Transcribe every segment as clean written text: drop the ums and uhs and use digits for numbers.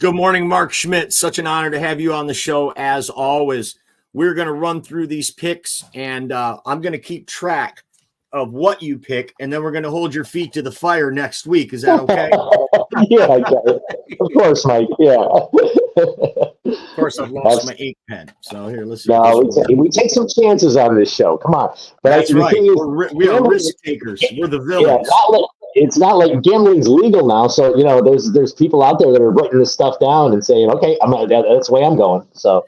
Good morning, Mark Schmidt. Such an honor to have you on the show as always. We're going to run through these picks, and I'm going to keep track of what you pick, and then we're going to hold your feet to the fire next week. Is that okay? Yeah, I got it. Of course, Mike. Yeah. Of course, I've lost my ink pen. So here, let's see. No, we take some chances on this show. Come on. But That's the right. thing is, We are risk takers. We're the yeah, villains. it's not like gambling's legal now. So there's people out there that are writing this stuff down and saying, okay, that's the way I'm going. So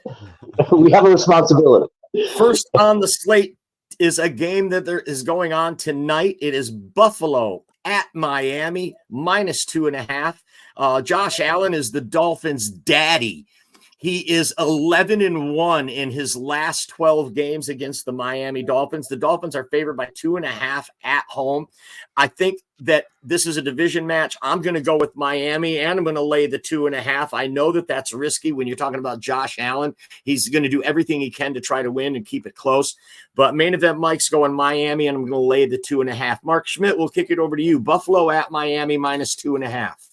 we have a responsibility. First on the slate is a game that there is going on tonight. It is Buffalo at Miami, -2.5. Josh Allen is the Dolphins' daddy. He is 11-1 in his last 12 games against the Miami Dolphins. The Dolphins are favored by 2.5 at home. I think that this is a division match. I'm going to go with Miami, and I'm going to lay the 2.5. I know that that's risky when you're talking about Josh Allen. He's going to do everything he can to try to win and keep it close. But main event Mike's going Miami, and I'm going to lay the 2.5. Mark Schmidt, we'll kick it over to you. Buffalo at Miami, -2.5.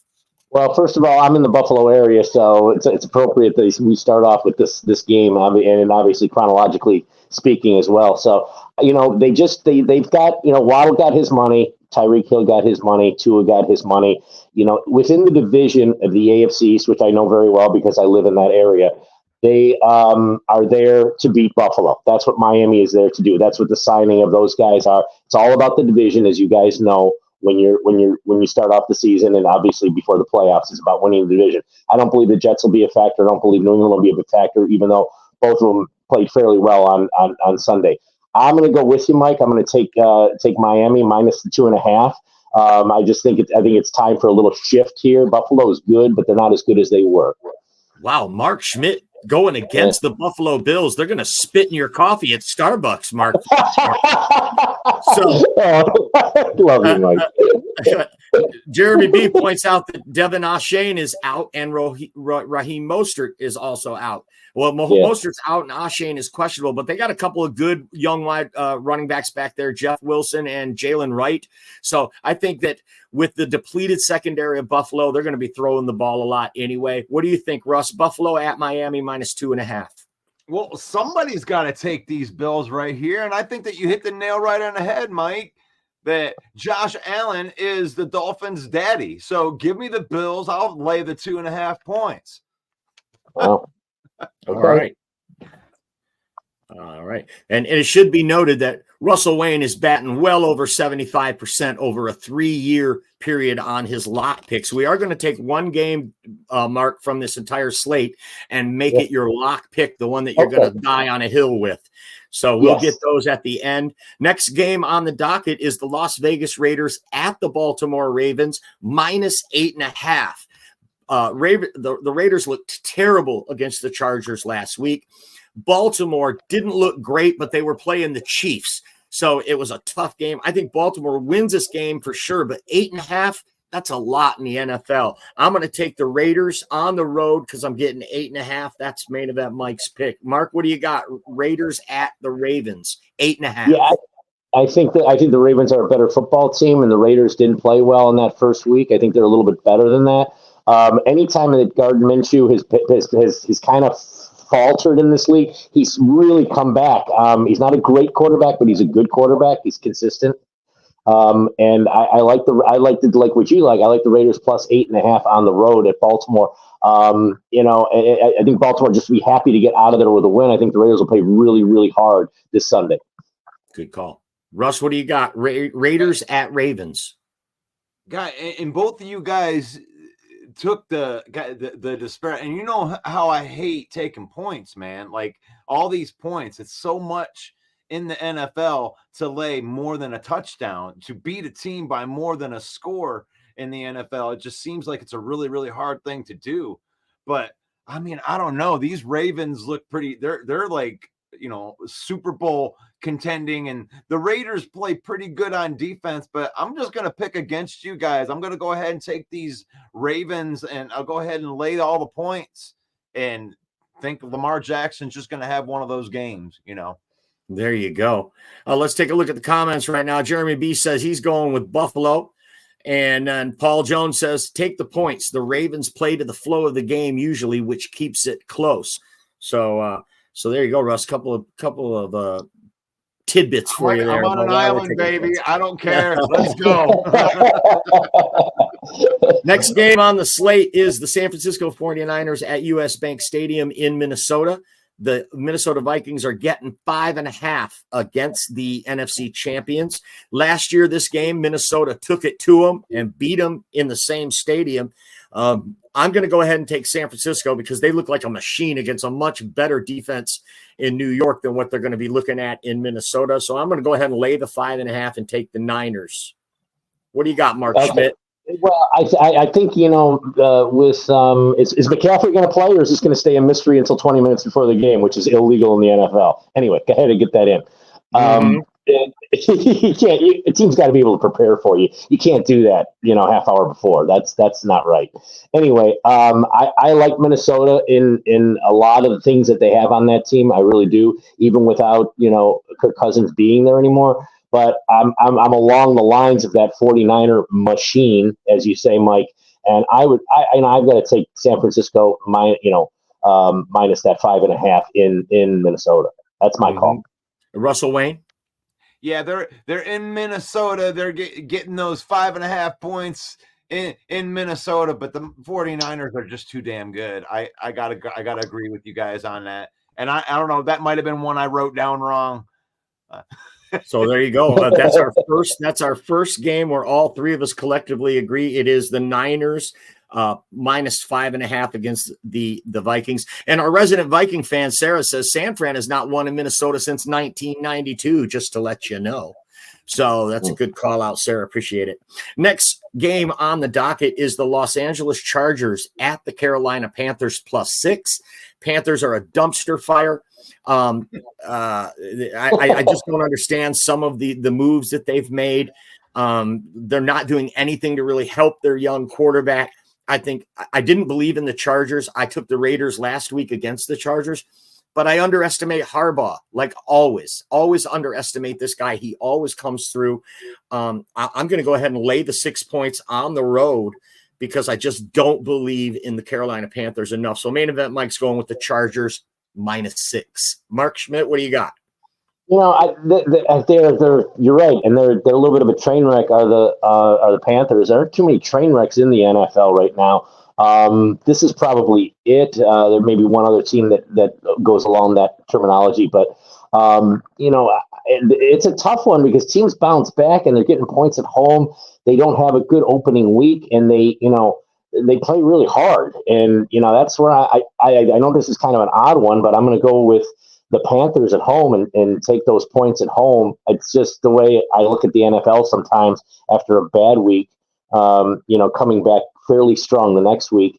Well, first of all, I'm in the Buffalo area, so it's appropriate that we start off with this game, and obviously chronologically speaking as well. So, they've got, Waddle got his money, Tyreek Hill got his money, Tua got his money. Within the division of the AFC East, which I know very well because I live in that area, they are there to beat Buffalo. That's what Miami is there to do. That's what the signing of those guys are. It's all about the division, as you guys know. When you start off the season, and obviously before the playoffs, it's about winning the division. I don't believe the Jets will be a factor. I don't believe New England will be a factor, even though both of them played fairly well on Sunday. I'm going to go with you, Mike. I'm going to take Miami minus the 2.5. I just think it's time for a little shift here. Buffalo is good, but they're not as good as they were. Wow, Mark Schmidt going against the Buffalo Bills. They're going to spit in your coffee at Starbucks, Mark. So, love you, Mike. Jeremy B points out that Devin Achane is out and Raheem Mostert is also out. Well, Mostert's out and Achane is questionable, but they got a couple of good young wide running backs back there, Jeff Wilson and Jalen Wright. So I think that with the depleted secondary of Buffalo, they're going to be throwing the ball a lot anyway. What do you think, Russ? Buffalo at Miami -2.5. Well, somebody's got to take these Bills right here, and I think that you hit the nail right on the head, Mike, that Josh Allen is the Dolphins' daddy. So give me the Bills. I'll lay the 2.5 points. Wow. Okay. All right. And it should be noted that Russell Wayne is batting well over 75% over a 3-year period on his lock picks. We are going to take one game, Mark, from this entire slate and make it your lock pick, the one that you're going to die on a hill with. So we'll get those at the end. Next game on the docket is the Las Vegas Raiders at the Baltimore Ravens, -8.5. The Raiders looked terrible against the Chargers last week. Baltimore didn't look great, but they were playing the Chiefs. So it was a tough game. I think Baltimore wins this game for sure, but 8.5, that's a lot in the NFL. I'm going to take the Raiders on the road because I'm getting 8.5. That's main event Mike's pick. Mark, what do you got? Raiders at the Ravens, 8.5. Yeah, I think the Ravens are a better football team, and the Raiders didn't play well in that first week. I think they're a little bit better than that. Anytime that Gardner Minshew has kind of faltered in this league, he's really come back. He's not a great quarterback, but he's a good quarterback. He's consistent. And I like what you like. I like the Raiders plus 8.5 on the road at Baltimore. I think Baltimore just be happy to get out of there with a win. I think the Raiders will play really, really hard this Sunday. Good call. Russ, what do you got? Raiders at Ravens. Guy, and both of you guys took the disparate, and you know how I hate taking points, man. Like all these points, it's so much in the NFL to lay more than a touchdown, to beat a team by more than a score in the NFL. It just seems like it's a really, really hard thing to do. But I mean, I don't know. These Ravens look pretty. They're like, Super Bowl contending, and the Raiders play pretty good on defense, but I'm just going to pick against you guys. I'm going to go ahead and take these Ravens, and I'll go ahead and lay all the points and think Lamar Jackson's just going to have one of those games, There you go. Let's take a look at the comments right now. Jeremy B says he's going with Buffalo. And then Paul Jones says, take the points. The Ravens play to the flow of the game usually, which keeps it close. So there you go, Russ. Couple of tidbits for you there. I'm on an island, baby. Points. I don't care. Let's go. Next game on the slate is the San Francisco 49ers at US Bank Stadium in Minnesota. The Minnesota Vikings are getting 5.5 against the NFC champions. Last year, this game, Minnesota took it to them and beat them in the same stadium. I'm going to go ahead and take San Francisco because they look like a machine against a much better defense in New York than what they're going to be looking at in Minnesota. So I'm going to go ahead and lay the 5.5 and take the Niners. What do you got, Mark Schmidt? Well, I think, with is McCaffrey going to play, or is this going to stay a mystery until 20 minutes before the game, which is illegal in the NFL? Anyway, go ahead and get that in. A team's got to be able to prepare for you. You can't do that, half hour before. That's not right. Anyway, I like Minnesota in a lot of the things that they have on that team. I really do, even without Kirk Cousins being there anymore. But I'm along the lines of that 49er machine, as you say, Mike. And I've got to take San Francisco minus that 5.5 in Minnesota. That's my call. Russell Wayne. Yeah, they're in Minnesota. They're getting those 5.5 points in Minnesota, but the 49ers are just too damn good. I gotta agree with you guys on that. And I don't know, that might have been one I wrote down wrong. So there you go. That's our first game where all three of us collectively agree. It is the Niners minus 5.5 against the Vikings. And our resident Viking fan, Sarah, says San Fran has not won in Minnesota since 1992, just to let you know. So that's a good call out, Sarah. Appreciate it. Next game on the docket is the Los Angeles Chargers at the Carolina Panthers +6. Panthers are a dumpster fire. I just don't understand some of the moves that they've made. They're not doing anything to really help their young quarterback. I think I didn't believe in the Chargers. I took the Raiders last week against the Chargers, but I underestimate Harbaugh, like always underestimate this guy. He always comes through. I'm going to go ahead and lay the 6 points on the road because I just don't believe in the Carolina Panthers enough. So main event, Mike's going with the Chargers -6. Mark Schmidt, what do you got? You're right, and they're a little bit of a train wreck. Are the Panthers? There aren't too many train wrecks in the NFL right now. This is probably it. There may be one other team that goes along that terminology, but it's a tough one because teams bounce back and they're getting points at home. They don't have a good opening week, and they play really hard. And that's where I know this is kind of an odd one, but I'm going to go with the Panthers at home and take those points at home. It's just the way I look at the NFL sometimes after a bad week, coming back fairly strong the next week,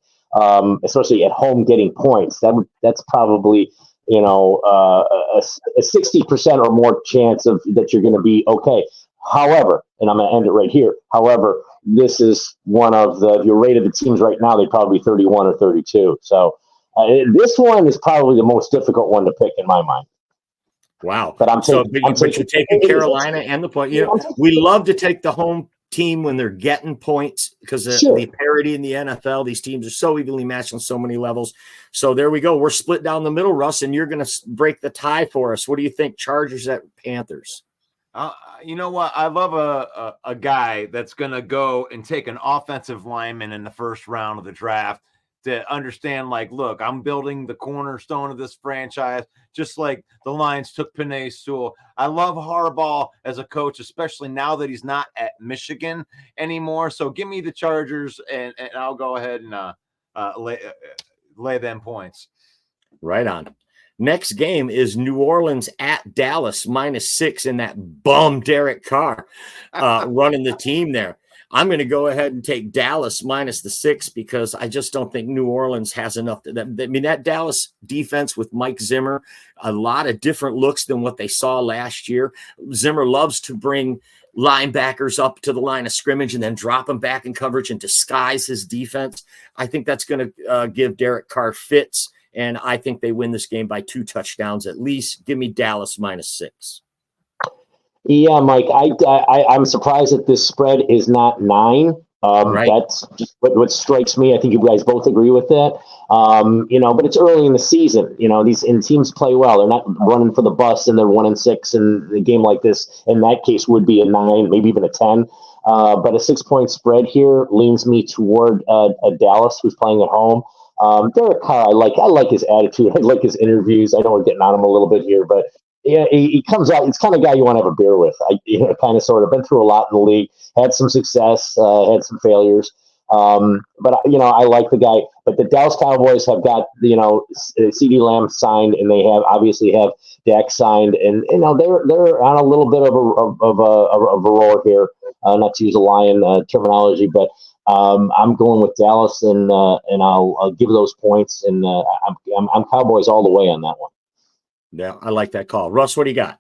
especially at home getting points. That's probably, a 60% or more chance of that you're going to be okay. However, and I'm going to end it right here. However, this is one of if you rated the teams right now, they'd probably be 31 or 32. So this one is probably the most difficult one to pick in my mind. Wow. But you're taking Carolina and the point. We love to take the home team when they're getting points because the parity in the NFL, these teams are so evenly matched on so many levels. So there we go. We're split down the middle, Russ, and you're going to break the tie for us. What do you think? Chargers at Panthers? You know what? I love a guy that's going to go and take an offensive lineman in the first round of the draft to understand, like, look, I'm building the cornerstone of this franchise, just like the Lions took Penei Sewell. I love Harbaugh as a coach, especially now that he's not at Michigan anymore. So give me the Chargers, and I'll go ahead and lay them points. Right on. Next game is New Orleans at Dallas -6 in that bum Derek Carr running the team there. I'm going to go ahead and take Dallas -6 because I just don't think New Orleans has enough. That Dallas defense with Mike Zimmer, a lot of different looks than what they saw last year. Zimmer loves to bring linebackers up to the line of scrimmage and then drop them back in coverage and disguise his defense. I think that's going to give Derek Carr fits, and I think they win this game by 2 touchdowns at least. Give me Dallas -6. Yeah, Mike, I'm surprised that this spread is not 9. Right. That's just what strikes me. I think you guys both agree with that. But it's early in the season. These and teams play well. They're not running for the bus, and they're 1-6. And a game like this, in that case, would be a 9, maybe even a 10. But a 6-point spread here leans me toward a Dallas, who's playing at home. Derek Carr, I like his attitude. I like his interviews. I know we're getting on him a little bit here, but yeah, he comes out. It's kind of guy you want to have a beer with. Kind of sort of been through a lot in the league, had some success, had some failures. But I like the guy. But the Dallas Cowboys have got CD Lamb signed, and they have obviously have Dak signed, and they're on a little bit of a roll here. Not to use a Lion terminology, but I'm going with Dallas, and I'll give those points, and I'm Cowboys all the way on that one. Yeah, I like that call. Russ, what do you got?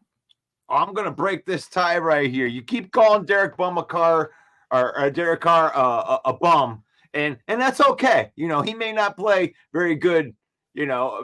I'm gonna break this tie right here. You keep calling Derek Bum a car or Derek Carr a bum, and that's okay. He may not play very good,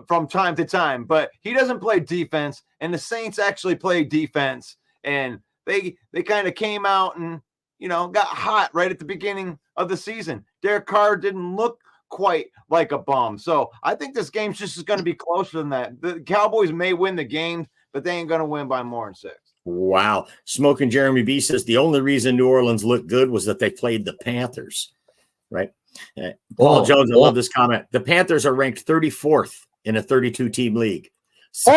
from time to time, but he doesn't play defense. And the Saints actually play defense, and they kind of came out and got hot right at the beginning of the season. Derek Carr didn't look quite like a bum. So I think this game's just going to be closer than that. The Cowboys may win the game, but they ain't going to win by more than 6. Wow. Smoking Jeremy B says the only reason New Orleans looked good was that they played the Panthers, right? Paul Jones, I love this comment. The Panthers are ranked 34th in a 32-team league. So,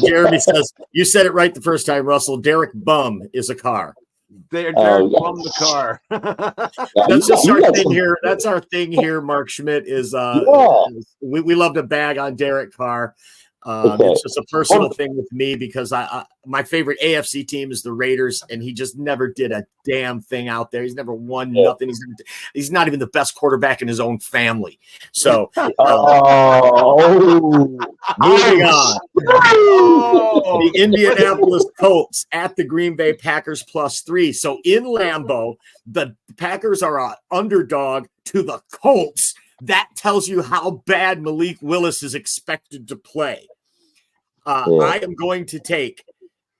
Jeremy says, you said it right the first time, Russell. Derek Bum is a car. They're Bum the car. That's just our thing here. That's our thing here. Mark Schmidt is we love to bag on Derek Carr. It's just a personal thing with me because my favorite AFC team is the Raiders, and he just never did a damn thing out there. He's never won nothing. He's not even the best quarterback in his own family. So moving on. The Indianapolis Colts at the Green Bay Packers +3. So in Lambeau, the Packers are an underdog to the Colts. That tells you how bad Malik Willis is expected to play. I am going to take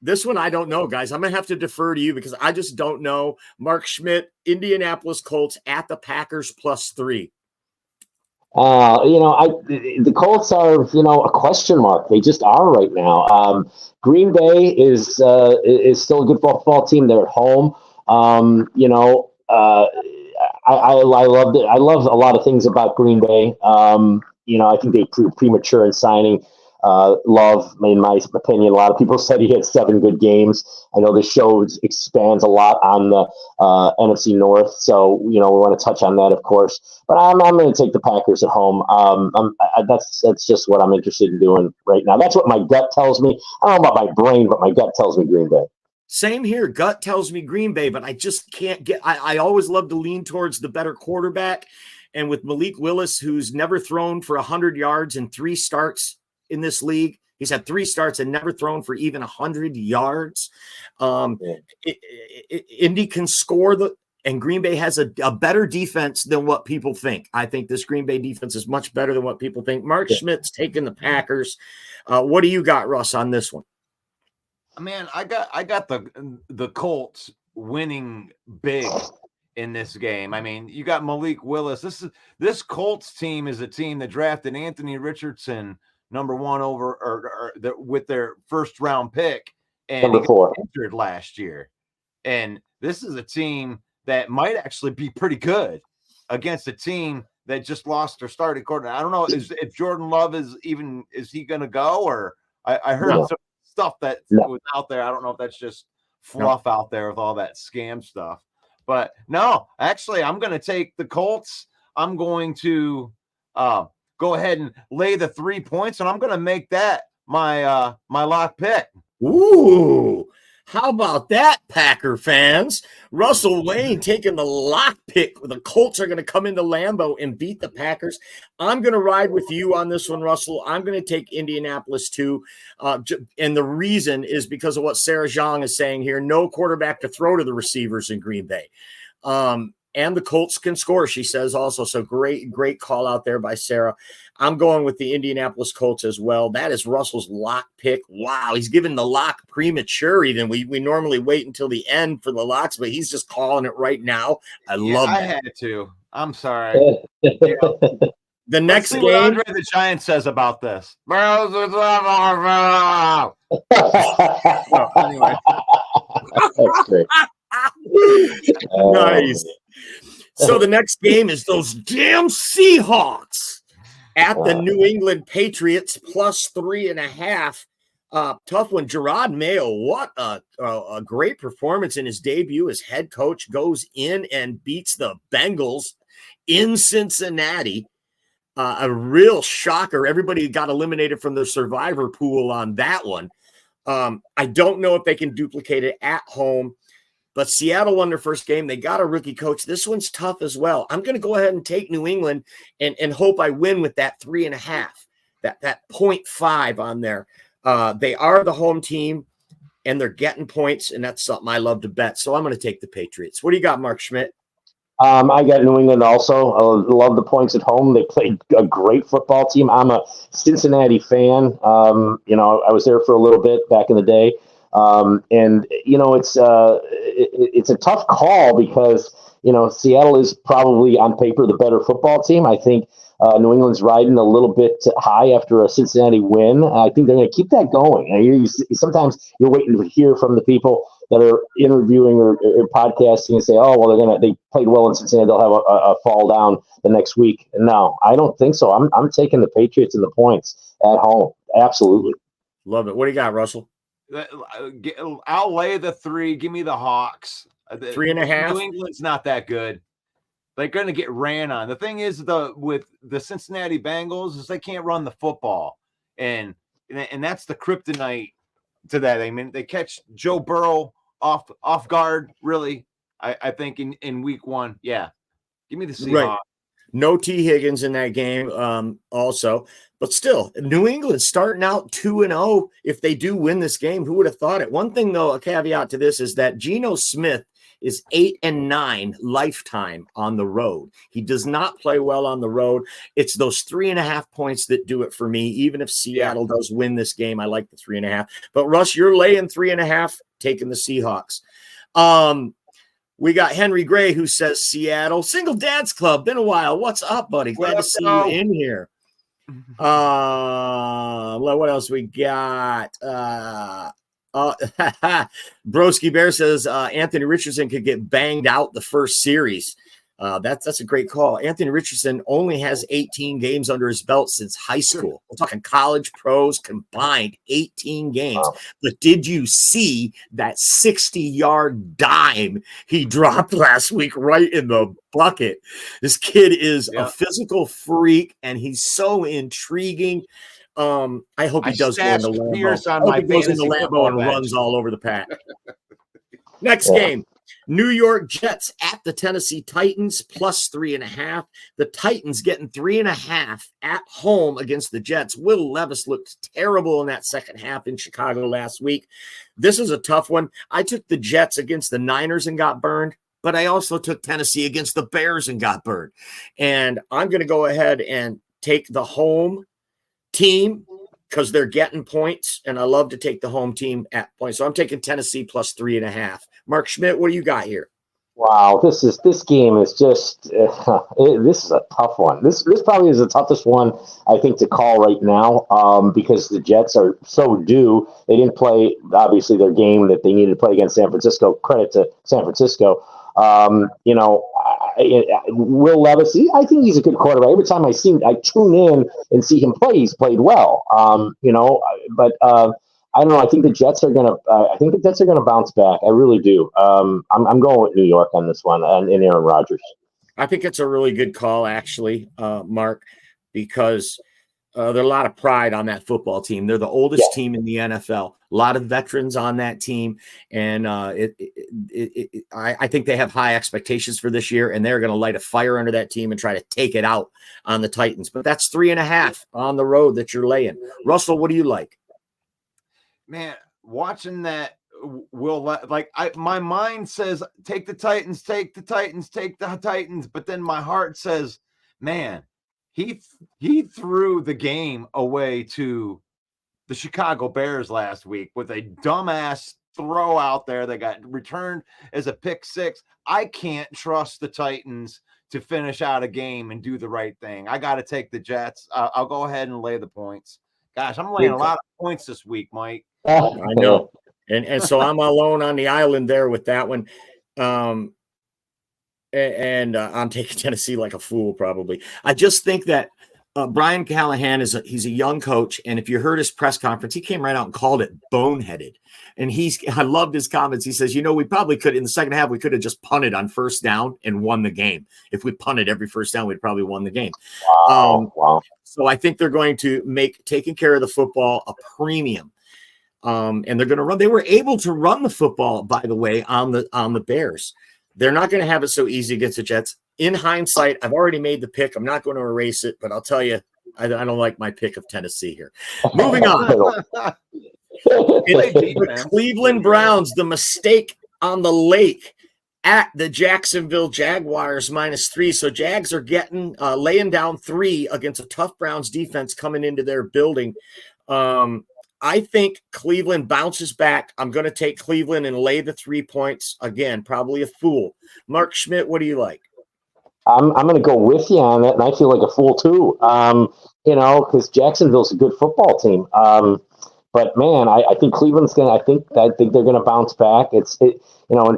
this one. I don't know, guys. I'm going to have to defer to you because I just don't know. Mark Schmidt, Indianapolis Colts at the Packers +3. The Colts are, a question mark. They just are right now. Green Bay is still a good football team. They're at home. I loved it. I love a lot of things about Green Bay. I think they proved premature in signing Love. In my opinion, a lot of people said he had 7 good games. I know the show expands a lot on the NFC North, so we want to touch on that, of course. But I'm going to take the Packers at home. That's just what I'm interested in doing right now. That's what my gut tells me. I don't know about my brain, but my gut tells me Green Bay. Same here. Gut tells me Green Bay, but I just can't get – I always love to lean towards the better quarterback. And with Malik Willis, who's never thrown for 100 yards in 3 starts in this league, he's had 3 starts and never thrown for even 100 yards. Indy can score and Green Bay has a better defense than what people think. I think this Green Bay defense is much better than what people think. Mark Schmidt's taking the Packers. What do you got, Russ, on this one? Man, I got the Colts winning big in this game. I mean, you got Malik Willis. This Colts team is a team that drafted Anthony Richardson number 1 with their first round pick, and number 4 injured last year. And this is a team that might actually be pretty good against a team that just lost their starting quarterback. I don't know if Jordan Love is he going to go, or I heard some stuff that was out there. I don't know if that's just fluff out there with all that scam stuff. But no, actually, I'm going to take the Colts. I'm going to go ahead and lay the 3 points, and I'm going to make that my lock pick. Ooh, how about that, Packer fans? Russell Wayne taking the lock pick. The Colts are going to come into Lambeau and beat the Packers. I'm going to ride with you on this one, Russell. I'm going to take Indianapolis too. And the reason is because of what Sarah Zhang is saying here. No quarterback to throw to the receivers in Green Bay. And the Colts can score, she says also. So great call out there by Sarah. I'm going with the Indianapolis Colts as well. That is Russell's lock pick. Wow, he's giving the lock premature even. We normally wait until the end for the locks, but he's just calling it right now. I love that. I had to. I'm sorry. The next Let's see game. what Andre the Giant says about this. So, anyway. That's great. Nice. So the next game is those damn Seahawks at the New England Patriots plus 3.5. Tough one. Gerard Mayo, what a great performance in his debut as head coach, goes in and beats the Bengals in Cincinnati. A real shocker. Everybody got eliminated from the survivor pool on that one. I don't know if they can duplicate it at home, but Seattle won their first game. They got a rookie coach. This one's tough as well. I'm going to go ahead and take New England and hope I win with that 3.5, that 0.5 on there. They are the home team, and they're getting points, and that's something I love to bet. So I'm going to take the Patriots. What do you got, Mark Schmidt? I got New England also. I love the points at home. They played a great football team. I'm a Cincinnati fan. I was there for a little bit back in the day. It's a tough call because, Seattle is probably on paper the better football team. I think New England's riding a little bit high after a Cincinnati win. I think they're going to keep that going. Sometimes you're waiting to hear from the people that are interviewing or podcasting and say, "Oh, well, they played well in Cincinnati. They'll have a fall down the next week." No, I don't think so. I'm taking the Patriots and the points at home. Absolutely, love it. What do you got, Russell? I'll lay the 3. Give me the Hawks. 3.5. New England's not that good. They're going to get ran on. The thing is, with the Cincinnati Bengals, is they can't run the football, and that's the kryptonite to that. I mean, they catch Joe Burrow off guard. Really, I think in week 1. Yeah, give me the Seahawks. Right. No T. Higgins in that game, also, but still, New England starting out 2-0. If they do win this game, who would have thought it? One thing, though, a caveat to this is that Geno Smith is 8-9 lifetime on the road. He does not play well on the road. It's those 3.5 points that do it for me. Even if Seattle does win this game, I like the 3.5. But Russ, you're laying 3.5, taking the Seahawks. We got Henry Gray who says Seattle. Single Dads Club. Been a while. What's up, buddy? Glad to see you in here. What else we got? Broski Bear says Anthony Richardson could get banged out the first series. That's a great call. Anthony Richardson only has 18 games under his belt since high school. We're talking college pros combined, 18 games. Wow. But did you see that 60-yard dime he dropped last week right in the bucket? This kid is a physical freak, and he's so intriguing. I hope he does go into Lambeau. On my goes into Lambeau and runs all over the pack. Next game. New York Jets at the Tennessee Titans plus 3.5. The Titans getting 3.5 at home against the Jets. Will Levis looked terrible in that second half in Chicago last week. This is a tough one. I took the Jets against the Niners and got burned, but I also took Tennessee against the Bears and got burned. And I'm going to go ahead and take the home team because they're getting points, and I love to take the home team at points. So I'm taking Tennessee plus 3.5. Mark Schmidt, what do you got here? Wow, this game is just this is a tough one. This probably is the toughest one I think to call right now because the Jets are so due. They didn't play obviously their game that they needed to play against San Francisco. Credit to San Francisco. Will Levis, I think he's a good quarterback. Every time I tune in and see him play, he's played well. But I don't know. I think the Jets are gonna. Bounce back. I really do. I'm going with New York on this one and Aaron Rodgers. I think it's a really good call, actually, Mark, because there's a lot of pride on that football team. They're the oldest team in the NFL. A lot of veterans on that team, and I think they have high expectations for this year, and they're going to light a fire under that team and try to take it out on the Titans. But that's 3.5 on the road that you're laying. Russell, what do you like? Man, watching that will like my mind says take the Titans, take the Titans, take the Titans, but then my heart says, man, he threw the game away to the Chicago Bears last week with a dumbass throw out there that got returned as a pick six. I can't trust the Titans to finish out a game and do the right thing. I got to take the Jets. I'll go ahead and lay the points. Gosh, I'm laying a lot of points this week, Mike. I know. And so I'm alone on the island there with that one. And I'm taking Tennessee like a fool, probably. I just think that Brian Callahan he's a young coach, and if you heard his press conference, he came right out and called it boneheaded. And I loved his comments. He says, we probably could in the second half, we could have just punted on first down and won the game. If we punted every first down, we'd probably won the game. Wow. So I think they're going to make taking care of the football a premium. And they're going to run. They were able to run the football, by the way, on the Bears. They're not going to have it so easy against the Jets. In hindsight, I've already made the pick. I'm not going to erase it, but I'll tell you, I don't like my pick of Tennessee here. Moving on. The Cleveland Browns, the mistake on the lake at the Jacksonville Jaguars -3. So Jags are laying down 3 against a tough Browns defense coming into their building. I think Cleveland bounces back. I'm going to take Cleveland and lay the 3 points. Again, probably a fool. Mark Schmidt, what do you like? I'm going to go with you on that, and I feel like a fool too. Because Jacksonville's a good football team. But man, I think Cleveland's going to. I think they're going to bounce back. And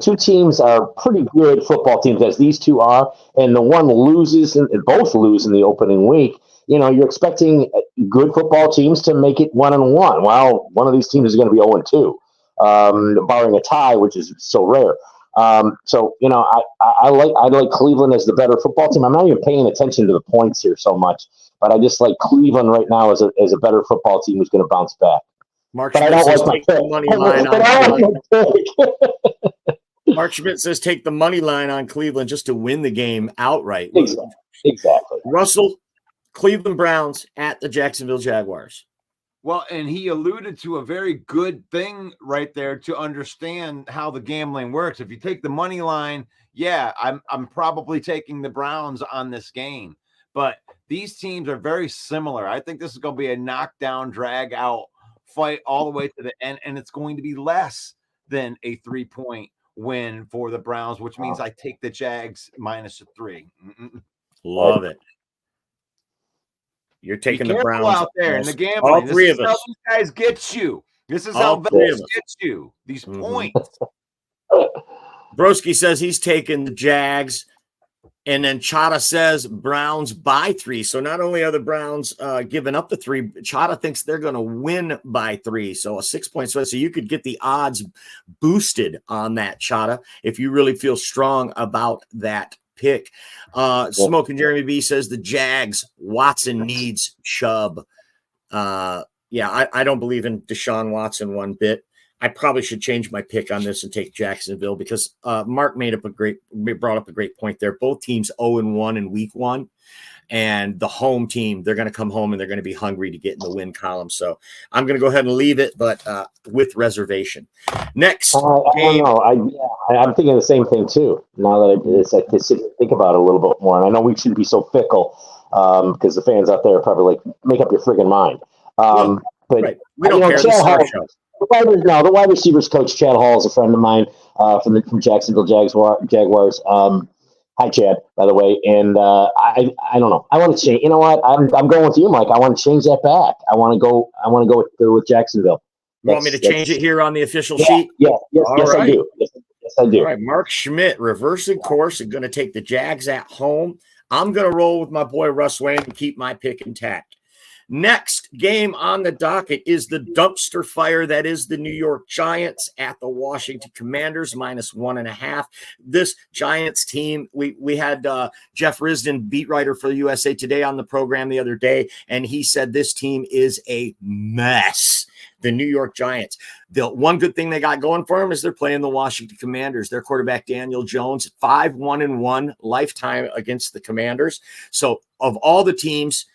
two teams are pretty good football teams, as these two are, and the one loses, and both lose in the opening week. You're expecting good football teams to make it 1-1. Well, one of these teams is going to be 0-2, barring a tie, which is so rare. I like Cleveland as the better football team. I'm not even paying attention to the points here so much, but I just like Cleveland right now as a better football team who's going to bounce back. Mark Schmidt says take the money line on Mark Schmidt says take the money line on Cleveland just to win the game outright. Exactly. Russell, Cleveland Browns at the Jacksonville Jaguars. Well, and he alluded to a very good thing right there to understand how the gambling works. If you take the money line, yeah, I'm probably taking the Browns on this game. But these teams are very similar. I think this is going to be a knockdown, drag out fight all the way to the end, and it's going to be less than a 3-point win for the Browns, which means I take the Jags -3. Love it. You're taking the Browns out there in the gambling. All three of us. How these guys get you. This is how Vegas gets you. These points. Broski says he's taking the Jags, and then Chata says Browns by 3. So not only are the Browns giving up the 3, Chata thinks they're going to win by 3. So a 6-point spread. So you could get the odds boosted on that, Chata, if you really feel strong about that pick. Smoking Jeremy B says the Jags. Watson needs Chubb. I don't believe in Deshaun Watson one bit. I probably should change my pick on this and take Jacksonville because Mark brought up a great point there. Both teams 0-1 in week 1. And the home team, they're going to come home and they're going to be hungry to get in the win column. So I'm going to go ahead and leave it, but with reservation. Next game. I'm thinking the same thing too. Now that I sit and think about it a little bit more, and I know we shouldn't be so fickle because the fans out there are probably like, make up your friggin' mind. But right. We don't care. This is our show. The wide receivers coach Chad Hall is a friend of mine from Jacksonville Jaguars. Hi, Chad, by the way. And I don't know. I want to change. You know what? I'm going with you, Mike. I want to change that back. I want to go with Jacksonville. You want me to change it here on the official sheet? Yes, right. I do. Yes, I do. All right, Mark Schmidt reversing course and going to take the Jags at home. I'm going to roll with my boy Russ Wayne and keep my pick intact. Next game on the docket is the dumpster fire that is the New York Giants at the Washington Commanders -1.5. This Giants team, we had Jeff Risdon, beat writer for the USA Today, on the program the other day, and he said this team is a mess. The New York Giants. The one good thing they got going for them is they're playing the Washington Commanders. Their quarterback, Daniel Jones, 5-1-1 lifetime against the Commanders. So of all the teams,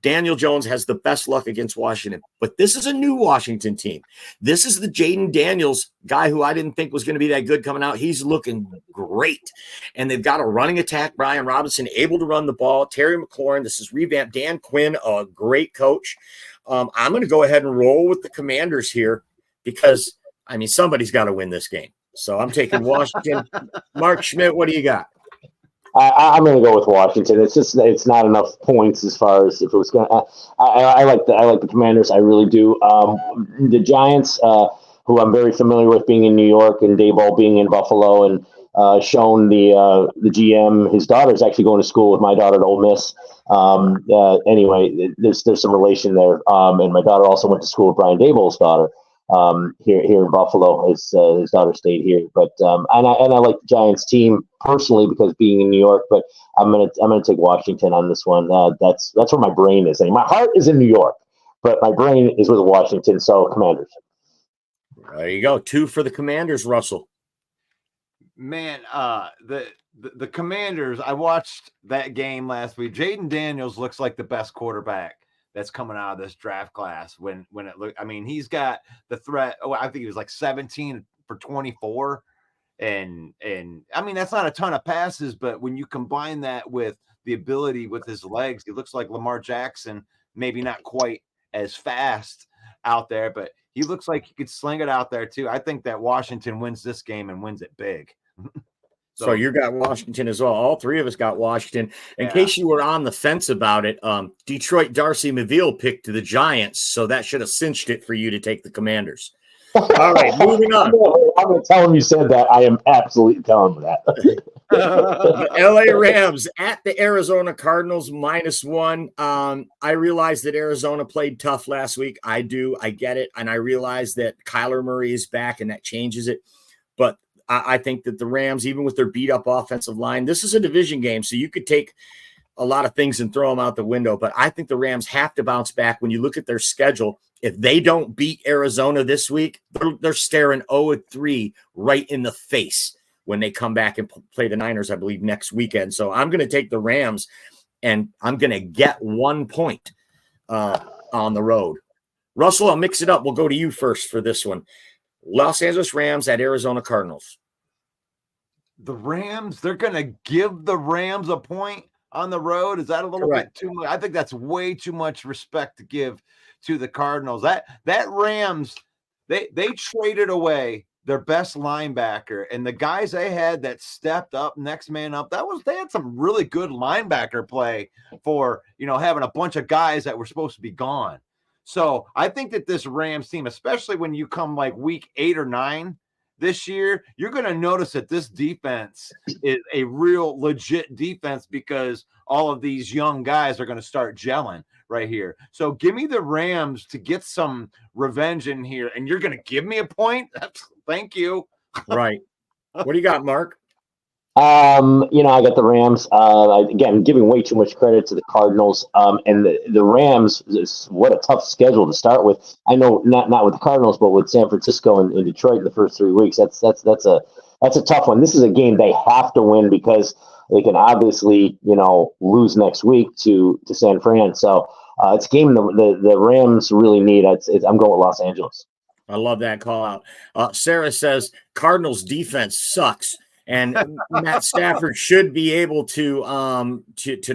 Daniel Jones has the best luck against Washington, but this is a new Washington team. This is the Jaden Daniels guy who I didn't think was going to be that good coming out. He's looking great. And they've got a running attack, Brian Robinson, able to run the ball. Terry McLaurin, this is revamp. Dan Quinn, a great coach. I'm going to go ahead and roll with the Commanders here because, I mean, somebody's got to win this game. So I'm taking Washington. Mark Schmidt, what do you got? I'm going to go with Washington. It's not enough points as far as if it was going to. I like the Commanders. I really do. The Giants, who I'm very familiar with, being in New York, and Dayball being in Buffalo, and shown the GM, his daughter's actually going to school with my daughter at Ole Miss. Anyway, there's some relation there. And my daughter also went to school with Brian Dayball's daughter. Here in Buffalo, his daughter stayed here, but and I like the Giants team personally because being in New York, but I'm gonna take Washington on this one. That's where my brain is. My heart is in New York, but my brain is with Washington. So Commanders. There you go, 2 for the Commanders. Russell, man, the Commanders. I watched that game last week. Jaden Daniels looks like the best quarterback that's coming out of this draft class. When it look, I mean, he's got the threat. Oh, I think he was like 17 for 24. And I mean, that's not a ton of passes, but when you combine that with the ability with his legs, he looks like Lamar Jackson, maybe not quite as fast out there, but he looks like he could sling it out there too. I think that Washington wins this game and wins it big. So you got Washington as well. All 3 of us got Washington. In case you were on the fence about it, Detroit Darcy Maville picked the Giants, so that should have cinched it for you to take the Commanders. All right, moving on. I'm going to tell him you said that. I am absolutely telling him that. The LA Rams at the Arizona Cardinals -1. I realize that Arizona played tough last week. I do. I get it. And I realize that Kyler Murray is back and that changes it. But I think that the Rams, even with their beat-up offensive line, this is a division game, so you could take a lot of things and throw them out the window. But I think the Rams have to bounce back. When you look at their schedule, if they don't beat Arizona this week, they're staring 0-3 right in the face when they come back and play the Niners, I believe, next weekend. So I'm going to take the Rams, and I'm going to get 1 point on the road. Russell, I'll mix it up. We'll go to you first for this one. Los Angeles Rams at Arizona Cardinals. The Rams, they're going to give the Rams a point on the road. Is that a little bit too much? I think that's way too much respect to give to the Cardinals. That Rams, they traded away their best linebacker, and the guys they had that stepped up, next man up, they had some really good linebacker play for, having a bunch of guys that were supposed to be gone. So I think that this Rams team, especially when you come like week 8 or 9 this year, you're going to notice that this defense is a real legit defense because all of these young guys are going to start gelling right here. So give me the Rams to get some revenge in here, and you're going to give me a point? Thank you. Right. What do you got, Mark? I got the Rams. Again, giving way too much credit to the Cardinals. And the Rams, what a tough schedule to start with. I know not with the Cardinals, but with San Francisco and Detroit in the first 3 weeks. That's a tough one. This is a game they have to win because they can obviously, lose next week to San Fran. So it's a game the Rams really need. I'm going with Los Angeles. I love that call out. Sarah says Cardinals defense sucks. And Matt Stafford should be able to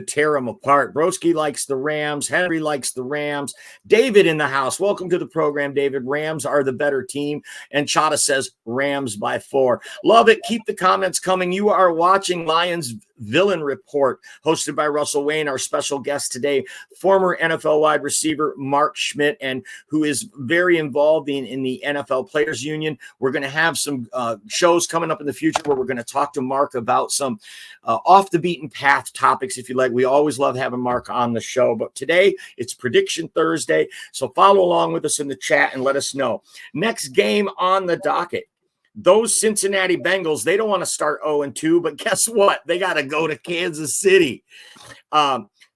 tear them apart. Broski likes the Rams. Henry likes the Rams. David in the house. Welcome to the program, David. Rams are the better team. And Chata says Rams by 4. Love it. Keep the comments coming. You are watching Lions Villain Report, hosted by Russell Wayne, our special guest today, former NFL wide receiver Mark Schmidt, and who is very involved in the NFL Players Union. We're going to have some shows coming up in the future where we're going to talk to Mark about some off the beaten path topics, if you like. We always love having Mark on the show, but today it's Prediction Thursday, so follow along with us in the chat and let us know. Next game on the docket. Those Cincinnati Bengals, they don't want to start 0-2, but guess what? They got to go to Kansas City.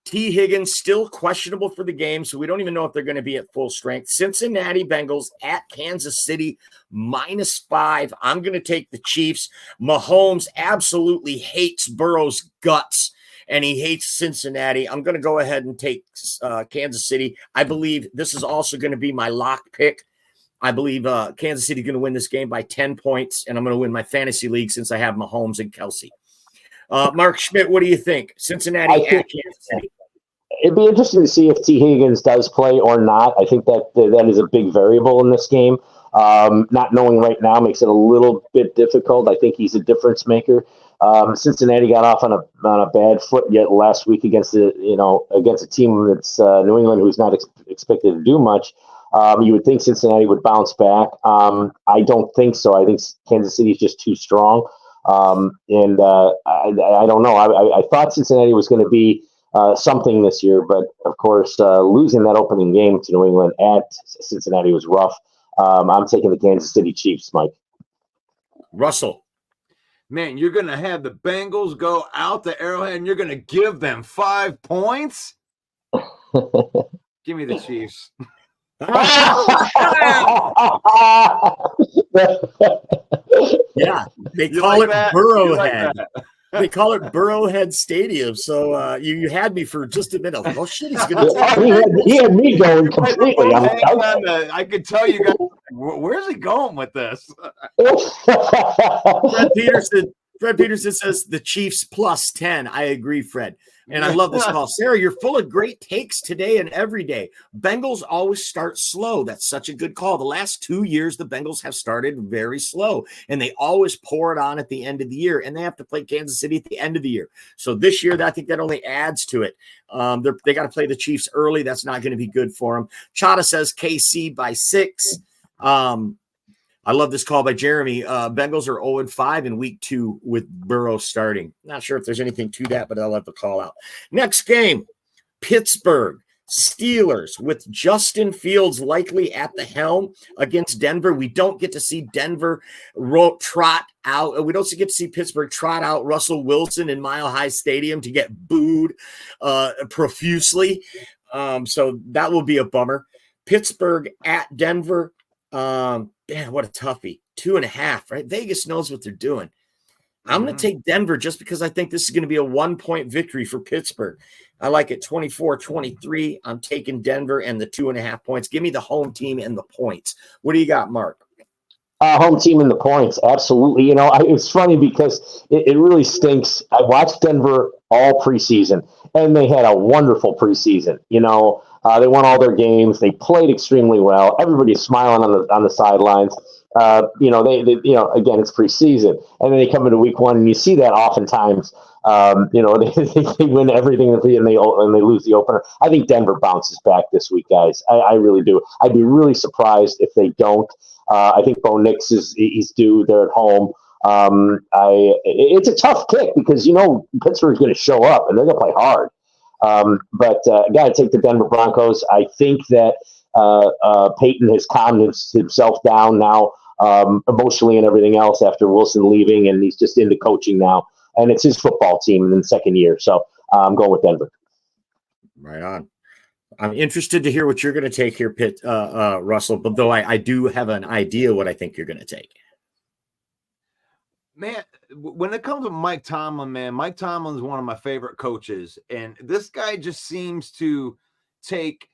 T. Higgins still questionable for the game, so we don't even know if they're going to be at full strength. Cincinnati Bengals at Kansas City -5. I'm going to take the Chiefs. Mahomes absolutely hates Burrow's guts, and he hates Cincinnati. I'm going to go ahead and take Kansas City. I believe this is also going to be my lock pick. I believe Kansas City is going to win this game by 10 points, and I'm going to win my fantasy league since I have Mahomes and Kelsey. Mark Schmidt, what do you think? Cincinnati at Kansas City. It'd be interesting to see if T. Higgins does play or not. I think that is a big variable in this game. Not knowing right now makes it a little bit difficult. I think he's a difference maker. Cincinnati got off on a bad foot yet last week against a team that's New England, who's not expected to do much. You would think Cincinnati would bounce back. I don't think so. I think Kansas City is just too strong. I don't know. I thought Cincinnati was going to be something this year, but of course, losing that opening game to New England at Cincinnati was rough. I'm taking the Kansas City Chiefs, Mike. Russell. Man, you're going to have the Bengals go out to Arrowhead and you're going to give them 5 points? Give me the Chiefs. Yeah, they call it Burrowhead. They call it Burrowhead Stadium. So you had me for just a minute. Oh shit, he's gonna. He had me going completely. I could tell you guys. Where's he going with this? Fred Peterson says the Chiefs plus 10. I agree, Fred. And I love this call. Sarah, you're full of great takes today and every day. Bengals always start slow. That's such a good call. The last 2 years, the Bengals have started very slow, and they always pour it on at the end of the year, and they have to play Kansas City at the end of the year. So this year, I think that only adds to it. They got to play the Chiefs early. That's not going to be good for them. Chata says KC by 6. I love this call by Jeremy. Bengals are 0-5 in week 2 with Burrow starting. Not sure if there's anything to that, but I'll let the call out. Next game, Pittsburgh Steelers with Justin Fields likely at the helm against Denver. We don't get to see Denver trot out. We don't get to see Pittsburgh trot out Russell Wilson in Mile High Stadium to get booed profusely. So that will be a bummer. Pittsburgh at Denver. Man, what a toughie. 2.5, right? Vegas knows what they're doing. I'm going to take Denver just because I think this is going to be a 1-point victory for Pittsburgh. I like it 24-23. I'm taking Denver and the 2.5 points. Give me the home team and the points. What do you got, Mark? Home team and the points. Absolutely. It's funny because it really stinks. I watched Denver all preseason, and they had a wonderful preseason. They won all their games. They played extremely well. Everybody's smiling on the sidelines. Again, it's preseason, and then they come into week 1, and you see that oftentimes. They win everything, and they lose the opener. I think Denver bounces back this week, guys. I really do. I'd be really surprised if they don't. I think Bo Nix he's due. They're at home. It's a tough kick because Pittsburgh's going to show up and they're going to play hard. But got to take the Denver Broncos. I think that Peyton has calmed himself down now, emotionally and everything else after Wilson leaving, and he's just into coaching now. And it's his football team in the second year. So I'm going with Denver. Right on. I'm interested to hear what you're going to take here, Russell, but though I do have an idea what I think you're going to take. Man, when it comes to Mike Tomlin, Mike Tomlin is one of my favorite coaches, and this guy just seems to take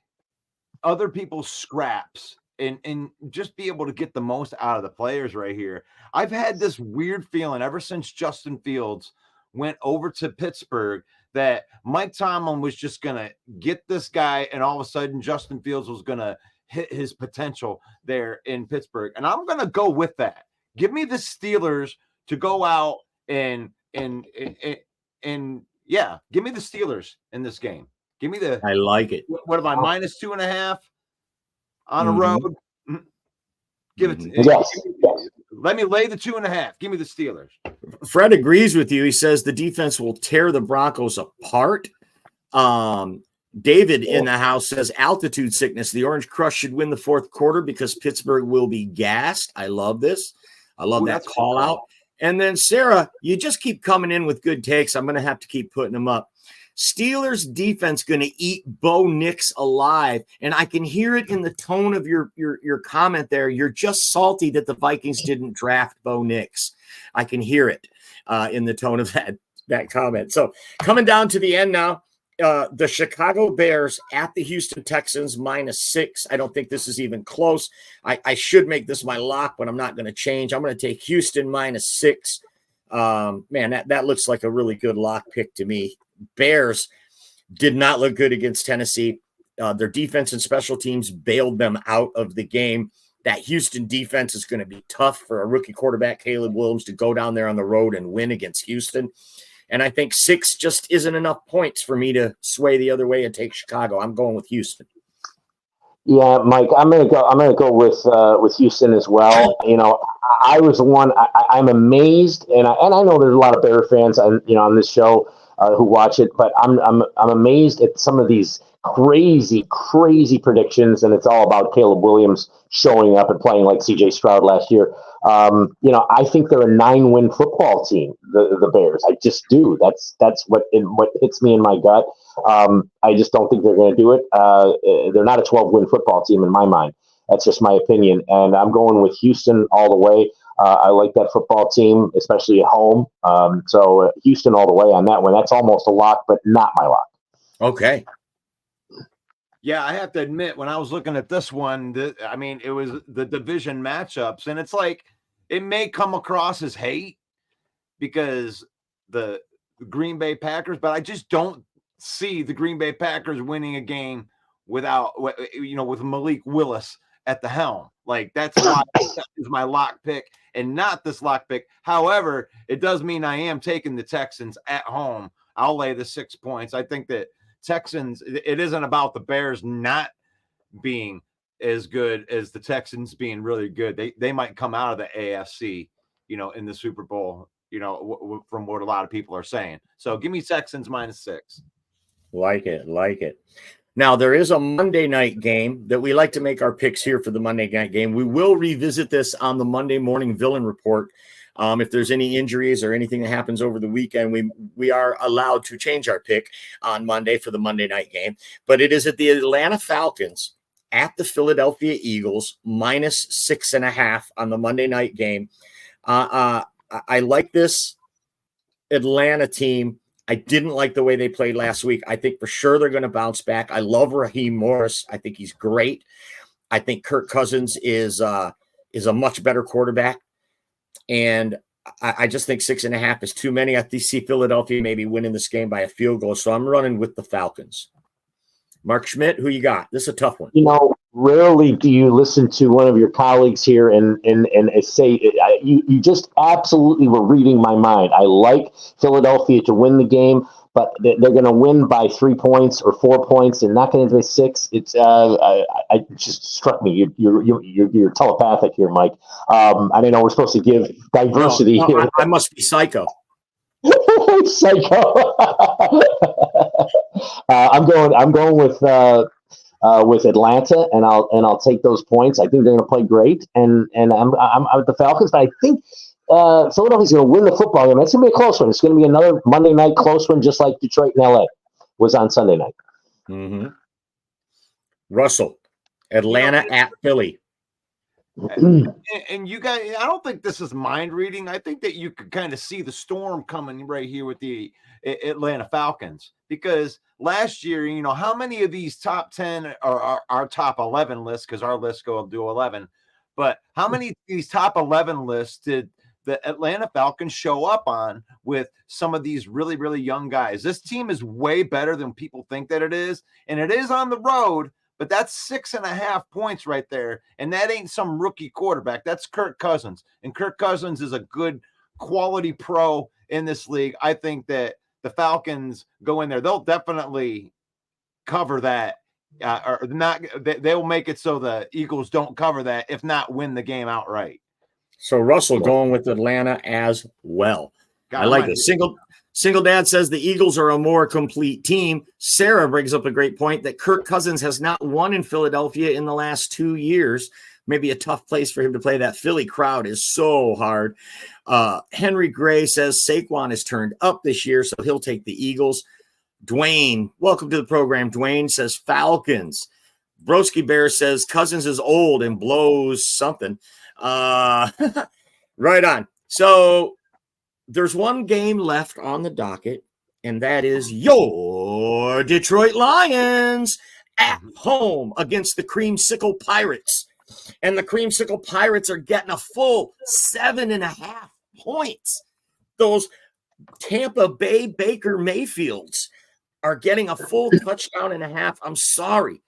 other people's scraps and just be able to get the most out of the players right here. I've had this weird feeling ever since Justin Fields went over to Pittsburgh that Mike Tomlin was just going to get this guy, and all of a sudden Justin Fields was going to hit his potential there in Pittsburgh. And I'm going to go with that. Give me the Steelers to go out and give me the Steelers in this game. Give me the. I like it. What am I, -2.5 on a road? Give it. Yes. Let me lay the 2.5. Give me the Steelers. Fred agrees with you. He says the defense will tear the Broncos apart. David in the house says altitude sickness. The Orange Crush should win the fourth quarter because Pittsburgh will be gassed. I love this. I love that call out. And then Sarah, you just keep coming in with good takes. I'm going to have to keep putting them up. Steelers defense going to eat Bo Nix alive. And I can hear it in the tone of your comment there. You're just salty that the Vikings didn't draft Bo Nix. I can hear it in the tone of that. that comment. So coming down to the end now, the Chicago Bears at the Houston Texans -6. I don't think this is even close. I should make this my lock, but I'm not going to change. I'm going to take Houston -6. Man, that looks like a really good lock pick to me. Bears did not look good against Tennessee. Their defense and special teams bailed them out of the game. That Houston defense is going to be tough for a rookie quarterback, Caleb Williams, to go down there on the road and win against Houston. And I think 6 just isn't enough points for me to sway the other way and take Chicago. I'm going with Houston. Yeah, Mike, I'm gonna go with Houston as well. You know, I was the one. I'm amazed, and I know there's a lot of Bear fans on this show who watch it, but I'm amazed at some of these crazy predictions, and it's all about Caleb Williams showing up and playing like C.J. Stroud last year. I think they're a 9-win football team. The Bears, I just do. That's what hits me in my gut. I just don't think they're going to do it. They're not a 12-win football team in my mind. That's just my opinion, and I'm going with Houston all the way. I like that football team, especially at home. So Houston all the way on that one. That's almost a lock, but not my lock. Okay. Yeah, I have to admit, when I was looking at this one, it was the division matchups, and it's like it may come across as hate because the Green Bay Packers, but I just don't see the Green Bay Packers winning a game with Malik Willis at the helm. Like, that's why that is my lock pick and not this lock pick. However, it does mean I am taking the Texans at home. I'll lay the 6 points. I think that Texans, it isn't about the Bears not being as good as the Texans being really good. They might come out of the AFC, in the Super Bowl, from what a lot of people are saying. So give me Texans -6. Like it. Now, there is a Monday night game that we like to make our picks here for the Monday night game. We will revisit this on the Monday morning Villain Report. If there's any injuries or anything that happens over the weekend, we are allowed to change our pick on Monday for the Monday night game. But it is at the Atlanta Falcons at the Philadelphia Eagles -6.5 on the Monday night game. I like this Atlanta team. I didn't like the way they played last week. I think for sure they're going to bounce back. I love Raheem Morris. I think he's great. I think Kirk Cousins is a much better quarterback. And I just think 6.5 is too many. I see Philadelphia maybe winning this game by a field goal. So I'm running with the Falcons. Mark Schmidt, who you got? This is a tough one. Rarely do you listen to one of your colleagues here and say you just absolutely were reading my mind. I like Philadelphia to win the game, but they're going to win by 3 points or 4 points. They're not going to be 6. It's it just struck me. You're telepathic here, Mike. I don't know. We're supposed to give diversity here. I must be psycho. Psycho. I'm going with Atlanta, and I'll take those points. I think they're going to play great, and I'm with the Falcons. But I think Philadelphia's going to win the football game. It's going to be a close one. It's going to be another Monday night close one, just like Detroit and LA was on Sunday night. Mm-hmm. Russell, Atlanta at Philly. And you guys, I don't think this is mind reading. I think that you could kind of see the storm coming right here with the Atlanta Falcons, because last year, how many of these top 10 are our top 11 lists, because our lists go to 11, but how many of these top 11 lists did the Atlanta Falcons show up on with some of these really, really young guys? This team is way better than people think that it is, and it is on the road. But that's 6.5 points right there. And that ain't some rookie quarterback. That's Kirk Cousins. And Kirk Cousins is a good quality pro in this league. I think that the Falcons go in there. They'll definitely cover that. Or not. They'll make it so the Eagles don't cover that, if not win the game outright. So Russell going with Atlanta as well. I like it. Single Dad says the Eagles are a more complete team. Sarah brings up a great point that Kirk Cousins has not won in Philadelphia in the last 2 years. Maybe a tough place for him to play. That Philly crowd is so hard. Henry Gray says Saquon has turned up this year, so he'll take the Eagles. Dwayne, welcome to the program. Dwayne says Falcons. Broski Bear says Cousins is old and blows something. Right on. So there's one game left on the docket, and that is your Detroit Lions at home against the Creamsicle Pirates. And the Creamsicle Pirates are getting a full 7.5 points. Those Tampa Bay Baker Mayfields are getting a full touchdown and a half. I'm sorry,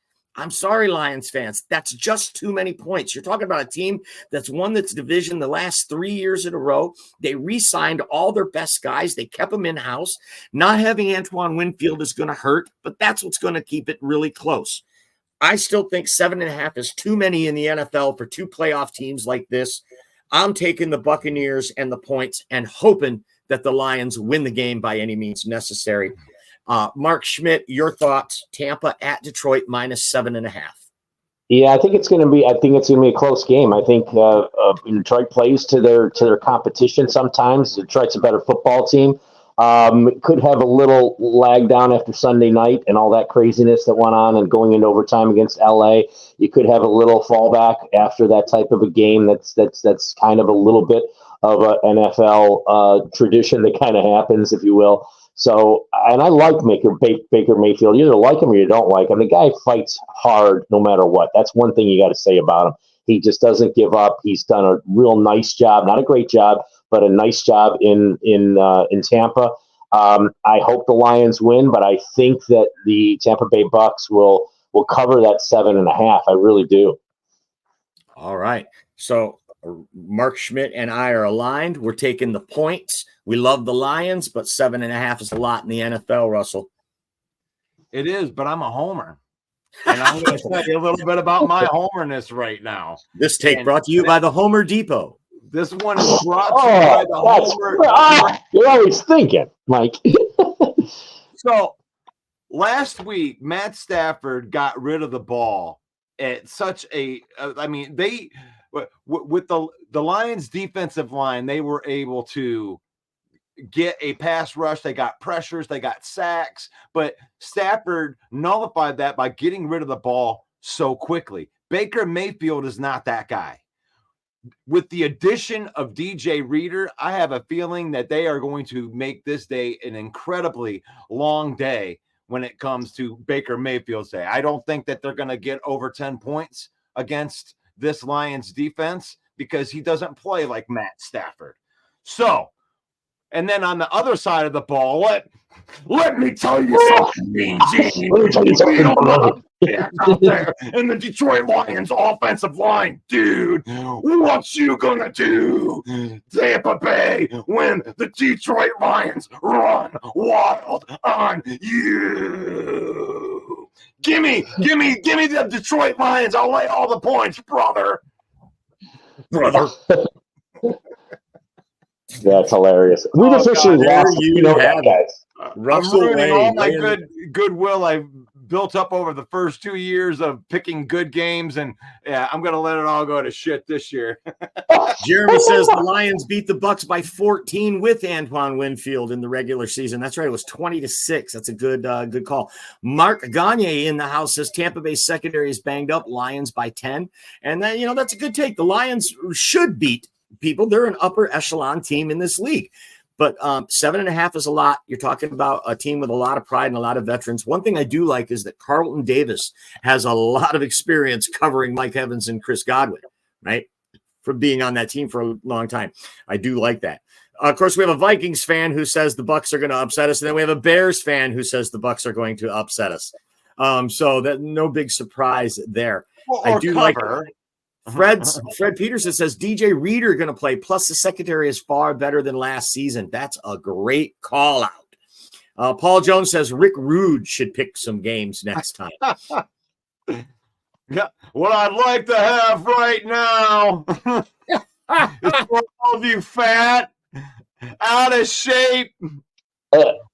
Lions fans. That's just too many points. You're talking about a team that's won this division the last 3 years in a row. They re-signed all their best guys. They kept them in-house. Not having Antoine Winfield is going to hurt, but that's what's going to keep it really close. I still think 7.5 is too many in the NFL for two playoff teams like this. I'm taking the Buccaneers and the points and hoping that the Lions win the game by any means necessary. Mark Schmidt, your thoughts? Tampa at Detroit -7.5. Yeah, I think it's going to be a close game. I think Detroit plays to their competition sometimes. Detroit's a better football team. Could have a little lag down after Sunday night and all that craziness that went on and going into overtime against LA. You could have a little fallback after that type of a game. That's kind of a little bit of an NFL tradition that kind of happens, if you will. So, and I like Baker Mayfield. You either like him or you don't like him. The guy fights hard no matter what. That's one thing you got to say about him. He just doesn't give up. He's done a real nice job, not a great job, but a nice job in Tampa. I hope the Lions win, but I think that the Tampa Bay Bucks will cover that 7.5. I really do. All right. So Mark Schmidt and I are aligned. We're taking the points. We love the Lions, but 7.5 is a lot in the NFL, Russell. It is, but I'm a homer. And I'm going to tell you a little bit about my homerness right now. This take brought to you by the Homer Depot. This one is brought to you by the Homer. You're always thinking, Mike. So last week, Matt Stafford got rid of the ball at such a with the Lions defensive line, they were able to get a pass rush. They got pressures, they got sacks, but Stafford nullified that by getting rid of the ball so quickly. Baker Mayfield is not that guy. With the addition of DJ Reader, I have a feeling that they are going to make this day an incredibly long day when it comes to Baker Mayfield's day. I don't think that they're going to get over 10 points against this Lions defense because he doesn't play like Matt Stafford. So, and then on the other side of the ball, let me tell you something, Mean Gene. Let me tell you something. Out there in the Detroit Lions offensive line, dude. What you gonna do, Tampa Bay, when the Detroit Lions run wild on you? Give me the Detroit Lions. I'll lay all the points, brother. That's hilarious. We've officially lost. Guys. I'm ruining all my goodwill I've built up over the first 2 years of picking good games, and yeah, I'm gonna let it all go to shit this year. Jeremy says the Lions beat the Bucks by 14 with Antoine Winfield in the regular season. That's right, it was 20-6. That's a good call. Mark Gagne in the house says Tampa Bay secondary is banged up. Lions by 10, and then that's a good take. The Lions should beat people. They're an upper echelon team in this league. But 7.5 is a lot. You're talking about a team with a lot of pride and a lot of veterans. One thing I do like is that Carlton Davis has a lot of experience covering Mike Evans and Chris Godwin, right? From being on that team for a long time. I do like that. Of course, we have a Vikings fan who says the Bucs are going to upset us. And then we have a Bears fan who says the Bucs are going to upset us. So that no big surprise there. I do cover. Like Fred Peterson says DJ Reader going to play, plus the secondary is far better than last season. That's a great call out. Paul Jones says Rick Rude should pick some games next time. Yeah, what I'd like to have right now is for all of you fat, out of shape,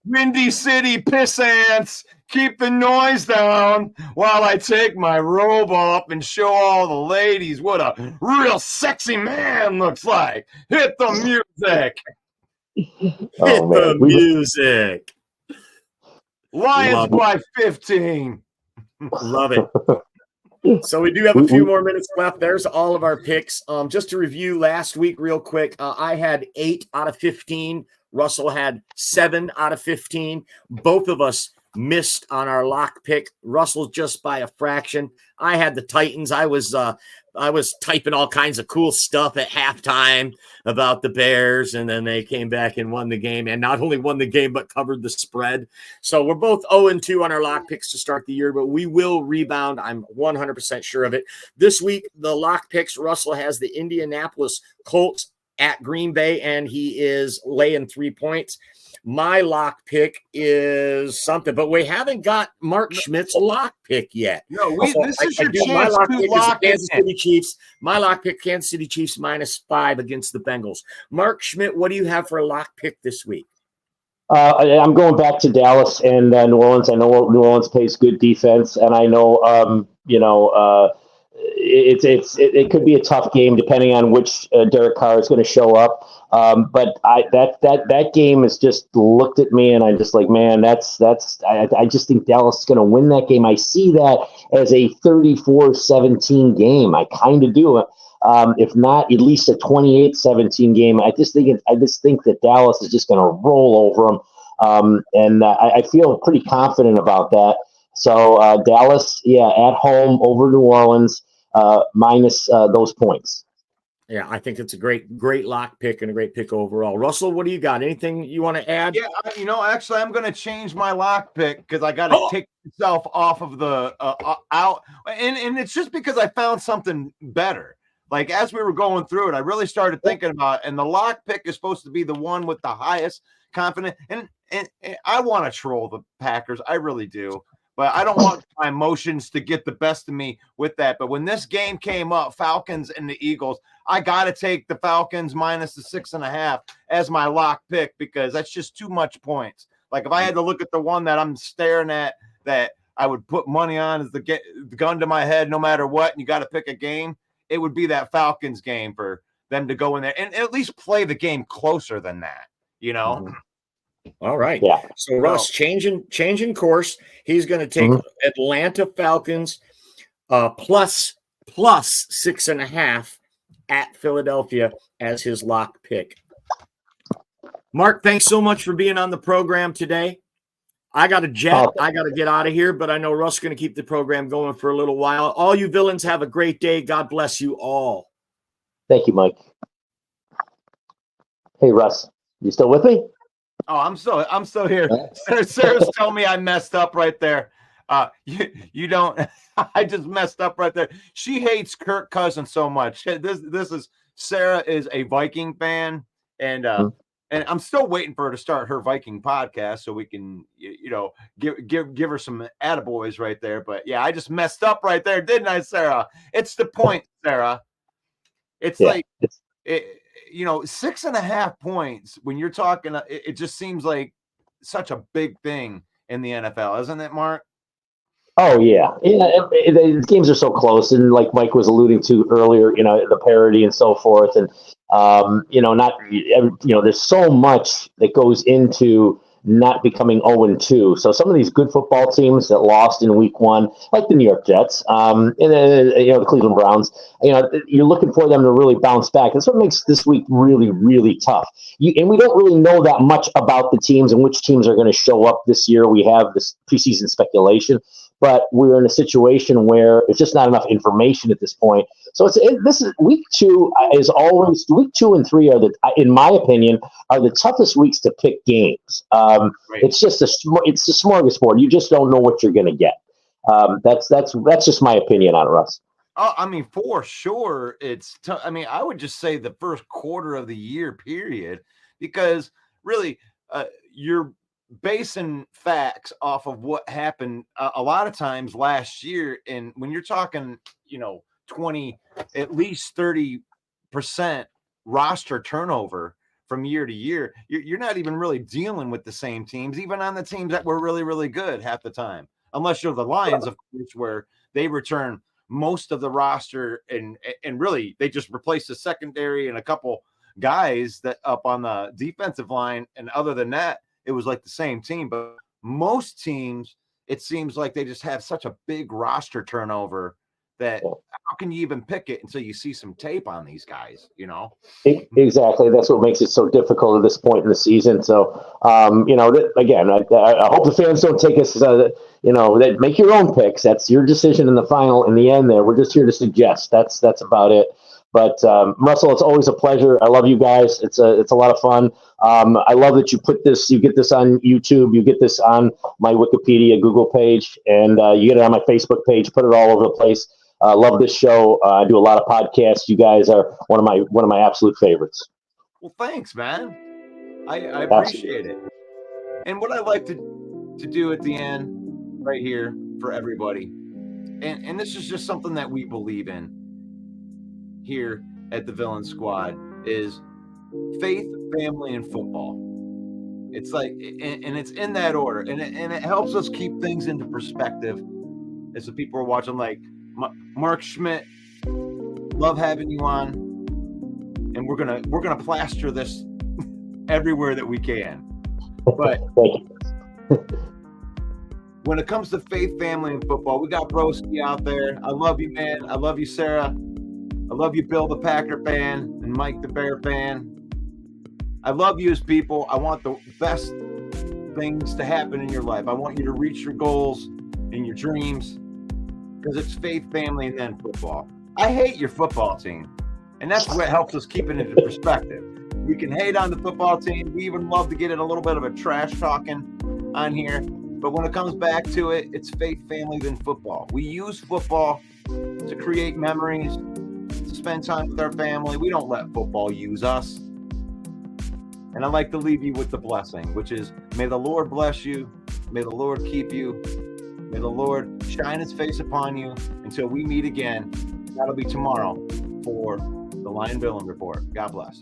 Windy City piss ants, keep the noise down while I take my robe off and show all the ladies what a real sexy man looks like. Hit the music. Hit the music. Lions by 15. Love it. So we do have a few more minutes left. There's all of our picks. Just to review last week real quick, I had 8 out of 15 Russell had 7 out of 15. Both of us missed on our lock pick. Russell just by a fraction. I had the Titans. I was typing all kinds of cool stuff at halftime about the Bears, and then they came back and won the game, and not only won the game but covered the spread. So we're both 0-2 on our lock picks to start the year, but we will rebound. I'm 100% sure of it. This week, the lock picks, Russell has the Indianapolis Colts at Green Bay, and he is laying 3 points. My lock pick is something, but we haven't got Mark Schmidt's lock pick yet. No, this is your chance to lock it Kansas City Chiefs. My lock pick, Kansas City Chiefs -5 against the Bengals. Mark Schmidt, what do you have for a lock pick this week? I'm going back to Dallas and New Orleans. I know New Orleans plays good defense, and I know it could be a tough game depending on which Derek Carr is going to show up. But that game has just looked at me, and I'm just like, man, I just think Dallas is going to win that game. I see that as a 34-17 game. I kind of do it. If not, at least a 28-17 game. I just think that Dallas is just going to roll over them, and I feel pretty confident about that. So Dallas, at home over New Orleans, minus those points. Yeah, I think it's a great lock pick and a great pick overall. Russell, what do you got? Anything you want to add? Yeah, actually, I'm going to change my lock pick because I got to take myself off of the out, and it's just because I found something better. Like as we were going through it, I really started thinking about it, and the lock pick is supposed to be the one with the highest confidence. And I want to troll the Packers, I really do. But I don't want my emotions to get the best of me with that. But when this game came up, Falcons and the Eagles, I got to take the Falcons minus the 6.5 as my lock pick because that's just too much points. Like if I had to look at the one that I'm staring at that I would put money on as the gun to my head no matter what, and you got to pick a game, it would be that Falcons game for them to go in there and at least play the game closer than that, Mm-hmm. All right. Yeah. So Russ, changing course. He's going to take Atlanta Falcons plus 6.5 at Philadelphia as his lock pick. Mark, thanks so much for being on the program today. I got a jet. I got to get out of here, but I know Russ is going to keep the program going for a little while. All you villains have a great day. God bless you all. Thank you, Mike. Hey, Russ, you still with me? Oh, I'm still here. Sarah's telling me I messed up right there. You don't. I just messed up right there. She hates Kirk Cousins so much. This is Sarah is a Viking fan, and I'm still waiting for her to start her Viking podcast so we can give her some attaboys right there. But yeah, I just messed up right there, didn't I, Sarah? It's the point, Sarah. It's 6.5 points when you're talking, it just seems like such a big thing in the NFL, isn't it, Mark? Oh yeah. The games are so close, and like Mike was alluding to earlier, the parity and so forth, and there's so much that goes into not becoming 0-2. So some of these good football teams that lost in week 1, like the New York Jets, and then the Cleveland Browns, you're looking for them to really bounce back. That's what makes this week really, really tough. And we don't really know that much about the teams and which teams are going to show up this year. We have this preseason speculation, but we're in a situation where it's just not enough information at this point. So this is week 2 is always week 2 and 3 are in my opinion, are the toughest weeks to pick games. It's just it's a smorgasbord. You just don't know what you're going to get. That's just my opinion on it, Russ. Oh, I mean, for sure, it's tough. I mean, I would just say the first quarter of the year, period, because really, you're basing facts off of what happened a lot of times last year. And when you're talking, 20, at least 30% roster turnover from year to year, you're not even really dealing with the same teams, even on the teams that were really, really good half the time, unless you're the Lions, of course, where they return most of the roster and really they just replace the secondary and a couple guys that up on the defensive line. And other than that, it was like the same team. But most teams, it seems like they just have such a big roster turnover that how can you even pick it until you see some tape on these guys, you know? Exactly. That's what makes it so difficult at this point in the season. So, again, I hope the fans don't take us, that make your own picks. That's your decision in the final. In the end, there, we're just here to suggest. That's about it. But Russell, it's always a pleasure. I love you guys. It's a lot of fun. I love that you put this. You get this on YouTube. You get this on my Wikipedia, Google page, and you get it on my Facebook page. Put it all over the place. Love this show. I do a lot of podcasts. You guys are one of my absolute favorites. Well, thanks, man. I appreciate it. And what I like to do at the end, right here for everybody, and this is just something that we believe in here at the Villain Squad, is faith, family, and football. It's like, and it's in that order, and it helps us keep things into perspective as the people are watching. Like Mark Schmidt, love having you on, and we're gonna plaster this everywhere that we can. But when it comes to faith, family, and football, we got Broski out there. I love you, man. I love you, Sarah. I love you, Bill, the Packer fan, and Mike, the Bear fan. I love you as people. I want the best things to happen in your life. I want you to reach your goals and your dreams, because it's faith, family, and then football. I hate your football team, and that's what helps us keep it into perspective. We can hate on the football team. We even love to get in a little bit of a trash talking on here. But when it comes back to it, it's faith, family, then football. We use football to create memories, to spend time with our family. We don't let football use us. And I'd like to leave you with the blessing, which is, may the Lord bless you. May the Lord keep you. May the Lord shine his face upon you until we meet again. That'll be tomorrow for the Lion Villain Report. God bless.